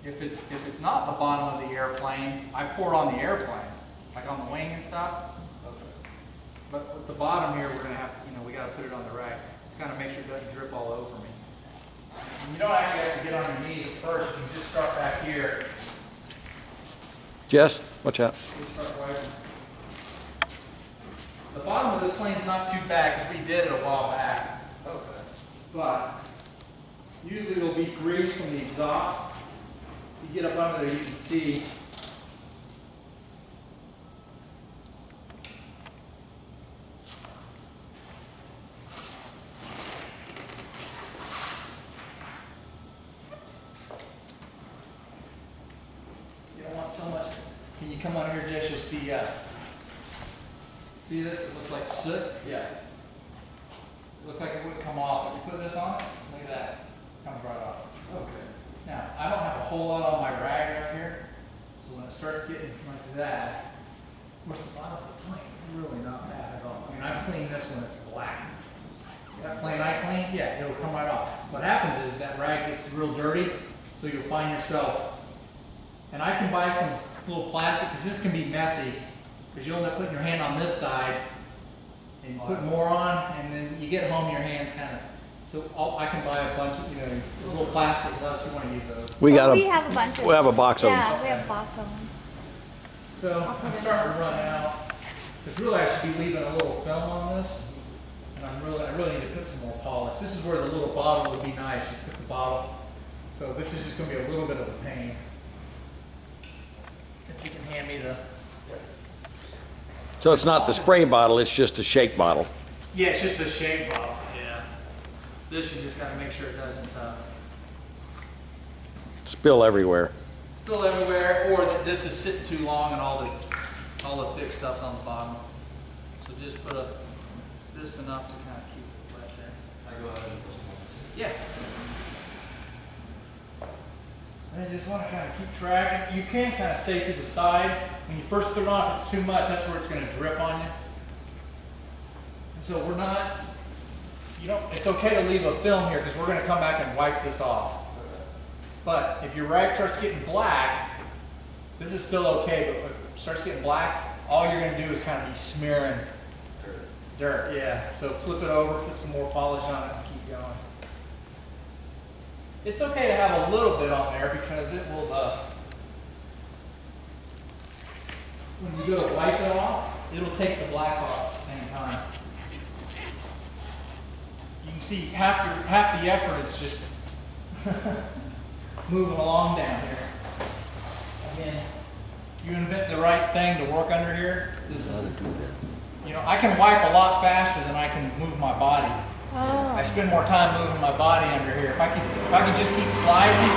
If it's not the bottom of the airplane, I pour it on the airplane, like on the wing and stuff. But with the bottom here, we're gonna have, we gotta put it on the rack. Just gotta make sure it doesn't drip all over me. And you don't actually have to get on your knees at first. You just start back here. Jess, watch out. The bottom of this plane's not too bad because we did it a while back. Okay. But usually there'll be grease from the exhaust. You get up under there, you can see. You don't want so much. Can you come under here, Jess? You'll see. See this? It looks like soot. Yeah. It looks like it wouldn't come off. If you put this on, look at that. It comes right off. Okay. Now, I don't have a whole lot on my rag right here, so when it starts getting like that, of course the bottom of the plane is really not bad at all. I mean, I've cleaned this when it's black. That plane I cleaned, yeah, it'll come right off. What happens is that rag gets real dirty, so you'll find yourself, and I can buy some little plastic, because this can be messy, because you'll end up putting your hand on this side, and you put more on, and then you get home, your hand's kind of, so I can buy a bunch of, little plastic gloves. You want to use those. We got we have a bunch of we have a box of them. Yeah, we have a box of them. So I'm starting to run out. Because really I should be leaving a little film on this. And I really need to put some more polish. This is where the little bottle would be nice. You put the bottle. So this is just going to be a little bit of a pain. If you can hand me the... So it's not the spray bottle, it's just a shake bottle. Yeah, it's just a shake bottle. Yeah. This you just got to make sure it doesn't Spill everywhere. spill everywhere, or that this is sitting too long and all the thick stuff's on the bottom. So just put up this enough to kind of keep it right there. I go ahead and put some more. Yeah. And you just want to kind of keep tracking. You can kind of say to the side, when you first put it on, if it's too much, that's where it's going to drip on you. And so we're not, it's okay to leave a film here because we're going to come back and wipe this off. But if your rag starts getting black, this is still okay, but if it starts getting black, all you're going to do is kind of be smearing dirt. Yeah, so flip it over, put some more polish on it, and keep going. It's okay to have a little bit on there because it will, when you go to wipe it off, it'll take the black off at the same time. You can see half the effort is just moving along down here. Again, you invent the right thing to work under here. This is, I can wipe a lot faster than I can move my body. Oh. I spend more time moving my body under here. If I can just keep sliding,